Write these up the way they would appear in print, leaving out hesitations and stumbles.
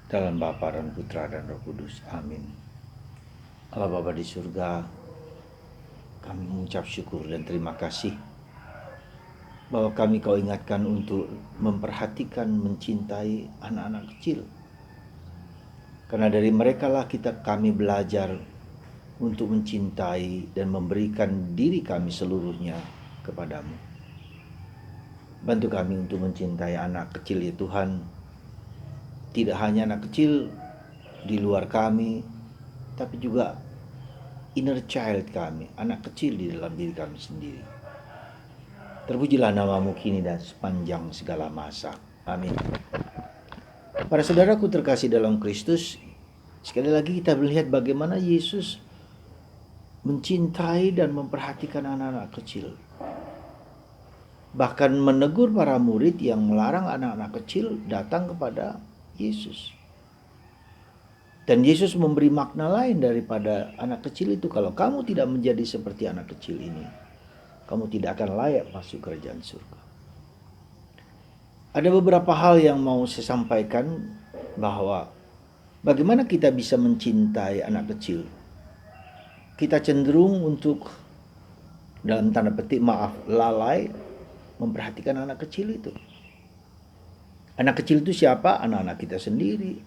Dalam Bapa dan Putra dan Roh Kudus. Amin. Allah Bapa di surga, kami mengucap syukur dan terima kasih bahwa kau ingatkan untuk memperhatikan, mencintai anak-anak kecil. Karena dari mereka lah kami belajar untuk mencintai dan memberikan diri kami seluruhnya kepadamu. Bantu kami untuk mencintai anak kecil ya Tuhan. Tidak hanya anak kecil di luar kami, tapi juga inner child kami, anak kecil di dalam diri kami sendiri. Terpujilah namamu kini dan sepanjang segala masa. Amin. Para saudaraku terkasih dalam Kristus, sekali lagi kita melihat bagaimana Yesus mencintai dan memperhatikan anak-anak kecil. Bahkan menegur para murid yang melarang anak-anak kecil datang kepada Yesus. Dan Yesus memberi makna lain daripada anak kecil itu. Kalau kamu tidak menjadi seperti anak kecil ini, kamu tidak akan layak masuk kerajaan surga. Ada beberapa hal yang mau saya sampaikan, bahwa bagaimana kita bisa mencintai anak kecil. Kita cenderung untuk, dalam tanda petik lalai memperhatikan anak kecil itu. Anak kecil itu siapa? Anak-anak kita sendiri,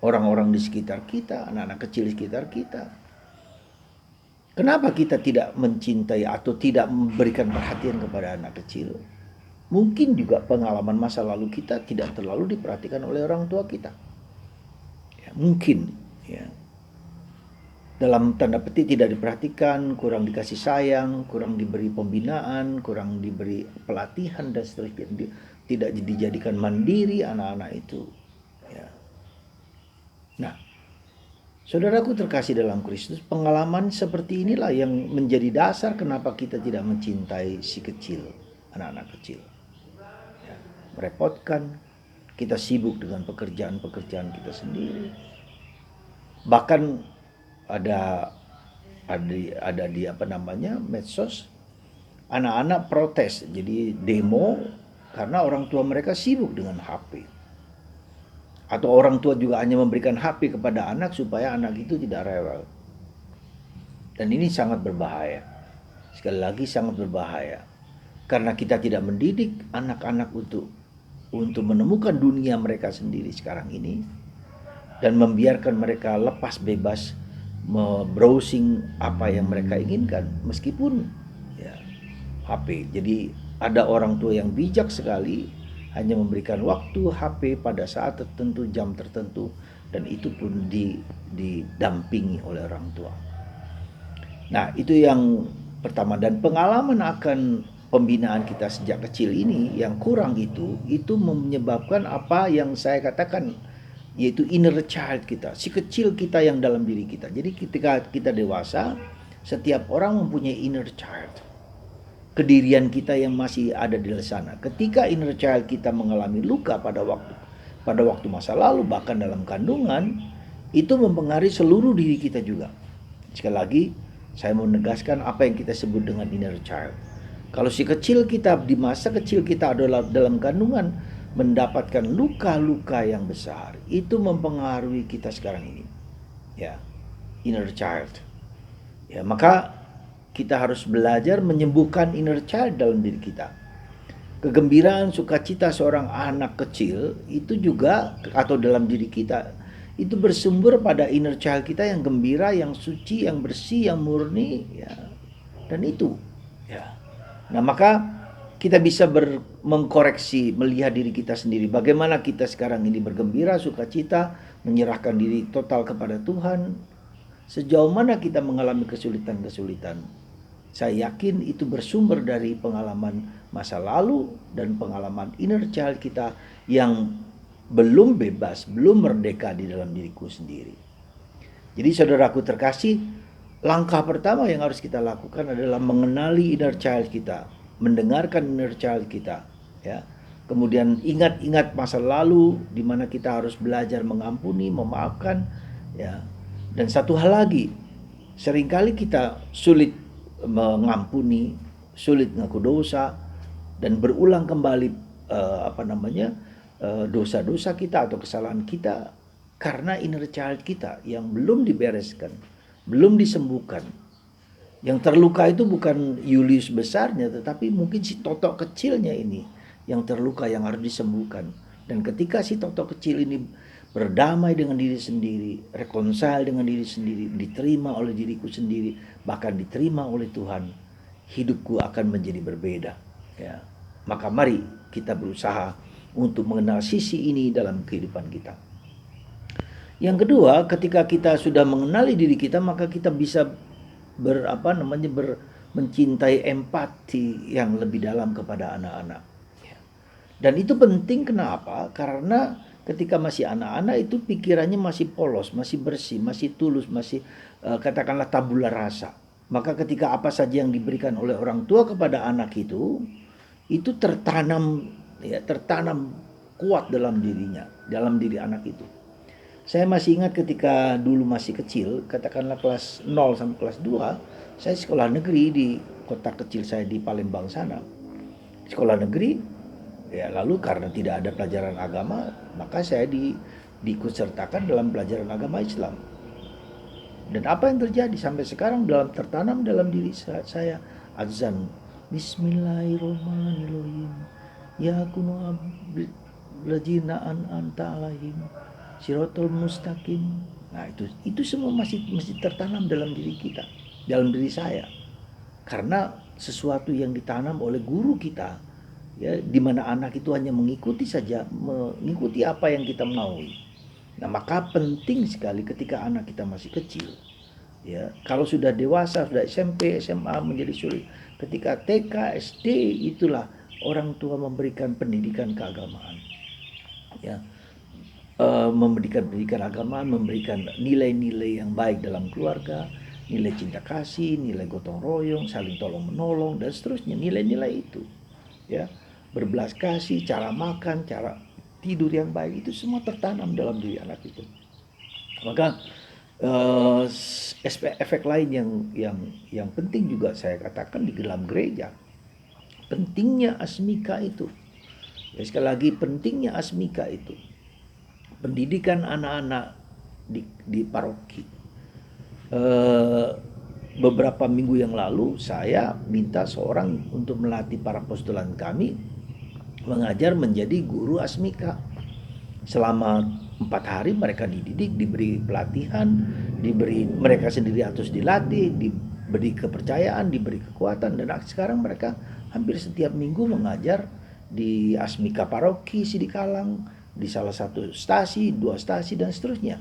orang-orang di sekitar kita, anak-anak kecil di sekitar kita. Kenapa kita tidak mencintai atau tidak memberikan perhatian kepada anak kecil? Mungkin juga pengalaman masa lalu kita tidak terlalu diperhatikan oleh orang tua kita. Ya, mungkin ya. Dalam tanda petik tidak diperhatikan, kurang dikasih sayang, kurang diberi pembinaan, kurang diberi pelatihan dan seterusnya. Tidak dijadikan mandiri anak-anak itu. Ya. Nah, saudaraku terkasih dalam Kristus, pengalaman seperti inilah yang menjadi dasar kenapa kita tidak mencintai si kecil, anak-anak kecil. Ya, merepotkan, kita sibuk dengan pekerjaan-pekerjaan kita sendiri. Bahkan ada di medsos, anak-anak protes, jadi demo karena orang tua mereka sibuk dengan HP. Atau orang tua juga hanya memberikan HP kepada anak supaya anak itu tidak rewel. Dan ini sangat berbahaya. Sekali lagi sangat berbahaya. Karena kita tidak mendidik anak-anak untuk menemukan dunia mereka sendiri sekarang ini. Dan membiarkan mereka lepas bebas browsing apa yang mereka inginkan. Meskipun ya, HP. Jadi ada orang tua yang bijak sekali, hanya memberikan waktu HP pada saat tertentu, jam tertentu, dan itu pun didampingi oleh orang tua. Nah, itu yang pertama. Dan pengalaman akan pembinaan kita sejak kecil ini yang kurang itu menyebabkan apa yang saya katakan, yaitu inner child kita, si kecil kita yang dalam diri kita. Jadi ketika kita dewasa, setiap orang mempunyai inner child, kedirian kita yang masih ada di sana. Ketika inner child kita mengalami luka pada waktu masa lalu, bahkan dalam kandungan, itu mempengaruhi seluruh diri kita juga. Sekali lagi, saya mau menegaskan apa yang kita sebut dengan inner child. Kalau si kecil kita di masa kecil kita adalah dalam kandungan mendapatkan luka-luka yang besar, itu mempengaruhi kita sekarang ini. Ya, inner child. Ya, maka kita harus belajar menyembuhkan inner child dalam diri kita. Kegembiraan, sukacita seorang anak kecil itu juga, atau dalam diri kita, itu bersumber pada inner child kita yang gembira, yang suci, yang bersih, yang murni, ya. Dan itu, ya. Nah, maka kita bisa mengkoreksi, melihat diri kita sendiri. Bagaimana kita sekarang ini bergembira, sukacita, menyerahkan diri total kepada Tuhan. Sejauh mana kita mengalami kesulitan-kesulitan. Saya yakin itu bersumber dari pengalaman masa lalu dan pengalaman inner child kita yang belum bebas, belum merdeka di dalam diriku sendiri. Jadi saudaraku terkasih, langkah pertama yang harus kita lakukan adalah mengenali inner child kita, mendengarkan inner child kita, ya. Kemudian ingat-ingat masa lalu di mana kita harus belajar mengampuni, memaafkan, ya. Dan satu hal lagi, seringkali kita sulit mengampuni, sulit ngaku dosa, dan berulang kembali dosa-dosa kita atau kesalahan kita karena inner child kita yang belum dibereskan, belum disembuhkan. Yang terluka itu bukan Julius besarnya, tetapi mungkin si Totok kecilnya ini yang terluka, yang harus disembuhkan. Dan ketika si Totok kecil ini berdamai dengan diri sendiri, reconcile dengan diri sendiri, diterima oleh diriku sendiri, bahkan diterima oleh Tuhan, hidupku akan menjadi berbeda. Ya. Maka mari kita berusaha untuk mengenal sisi ini dalam kehidupan kita. Yang kedua, ketika kita sudah mengenali diri kita, maka kita bisa mencintai empati yang lebih dalam kepada anak-anak. Dan itu penting, kenapa? Karena ketika masih anak-anak itu pikirannya masih polos, masih bersih, masih tulus, masih katakanlah tabula rasa. Maka ketika apa saja yang diberikan oleh orang tua kepada anak itu tertanam kuat dalam dirinya, dalam diri anak itu. Saya masih ingat ketika dulu masih kecil, katakanlah kelas 0 sampai kelas 2, saya sekolah negeri di kota kecil saya di Palembang sana. Sekolah negeri, ya lalu karena tidak ada pelajaran agama, maka saya diikutsertakan dalam pelajaran agama Islam. Dan apa yang terjadi sampai sekarang tertanam dalam diri saya azan Bismillahirrahmanirrahim. Ya kunu lajinaan anta alaihim Sirotol mustaqim. Nah itu semua masih tertanam dalam diri kita, dalam diri saya. Karena sesuatu yang ditanam oleh guru kita, ya, di mana anak itu hanya mengikuti saja, mengikuti apa yang kita maui. Nah maka penting sekali ketika anak kita masih kecil, ya, kalau sudah dewasa, sudah SMP, SMA menjadi sulit. Ketika TK, SD, itulah orang tua memberikan pendidikan keagamaan, ya. Memberikan pendidikan agama, memberikan nilai-nilai yang baik dalam keluarga, nilai cinta kasih, nilai gotong royong, saling tolong menolong dan seterusnya, nilai-nilai itu, ya, berbelas kasih, cara makan, cara tidur yang baik, itu semua tertanam dalam diri anak itu. Maka efek lain yang penting juga saya katakan di dalam gereja, pentingnya asmika itu. Ya, sekali lagi pentingnya asmika itu. Pendidikan anak-anak di paroki. Beberapa minggu yang lalu saya minta seorang untuk melatih para postulan kami mengajar menjadi guru asmika. Selama 4 hari mereka dididik, diberi pelatihan, mereka sendiri harus dilatih, diberi kepercayaan, diberi kekuatan, dan sekarang mereka hampir setiap minggu mengajar di asmika paroki Sidikalang, di salah satu stasi, 2 stasi dan seterusnya.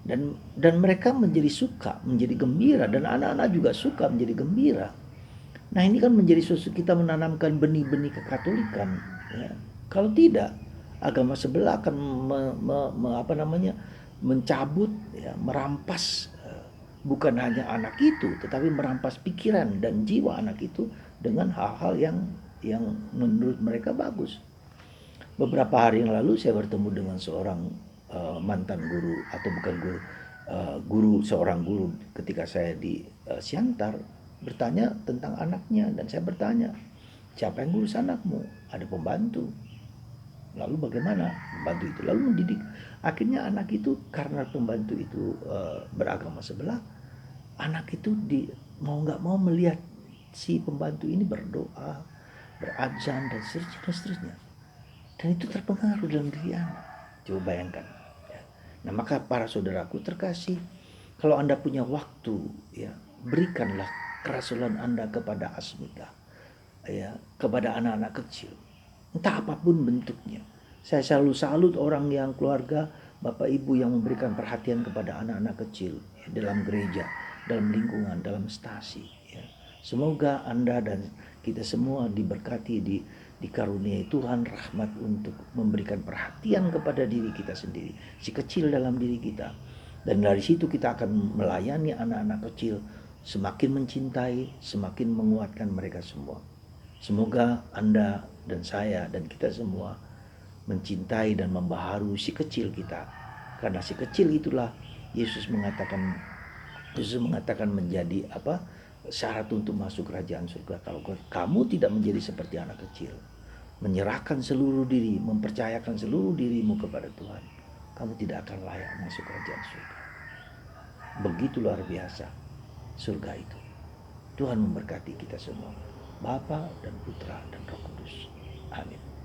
Dan mereka menjadi suka, menjadi gembira, dan anak-anak juga suka menjadi gembira. Nah ini kan menjadi sesuatu, kita menanamkan benih-benih kekatolikan, ya. Kalau tidak, agama sebelah akan mencabut, ya, merampas, bukan hanya anak itu, tetapi merampas pikiran dan jiwa anak itu dengan hal-hal yang menurut mereka bagus. Beberapa hari yang lalu saya bertemu dengan seorang mantan guru, atau bukan guru, seorang guru ketika saya di Siantar, bertanya tentang anaknya, dan saya bertanya, siapa yang ngurus anakmu? Ada pembantu. Lalu bagaimana pembantu itu? Lalu mendidik. Akhirnya anak itu, karena pembantu itu beragama sebelah, anak itu mau nggak mau melihat si pembantu ini berdoa, berazan dan seterusnya. Dan itu terpengaruh dalam diri anak. Coba bayangkan. Nah maka para saudaraku terkasih, kalau Anda punya waktu, ya, berikanlah kerasulan Anda kepada asmika, ya, kepada anak-anak kecil, entah apapun bentuknya. Saya selalu salut orang yang keluarga, bapak ibu yang memberikan perhatian kepada anak-anak kecil, ya, dalam gereja, dalam lingkungan, dalam stasi, ya. Semoga Anda dan kita semua diberkati, dikaruniai Tuhan rahmat untuk memberikan perhatian kepada diri kita sendiri, si kecil dalam diri kita. Dan dari situ kita akan melayani anak-anak kecil, semakin mencintai, semakin menguatkan mereka semua. Semoga Anda dan saya dan kita semua mencintai dan membaharui si kecil kita. Karena si kecil itulah Yesus mengatakan menjadi syarat untuk masuk kerajaan surga. Kalau kamu tidak menjadi seperti anak kecil, menyerahkan seluruh diri, mempercayakan seluruh dirimu kepada Tuhan, kamu tidak akan layak masuk kerajaan surga. Begitu luar biasa surga itu. Tuhan memberkati kita semua, Bapa dan Putra dan Roh Kudus. Amin.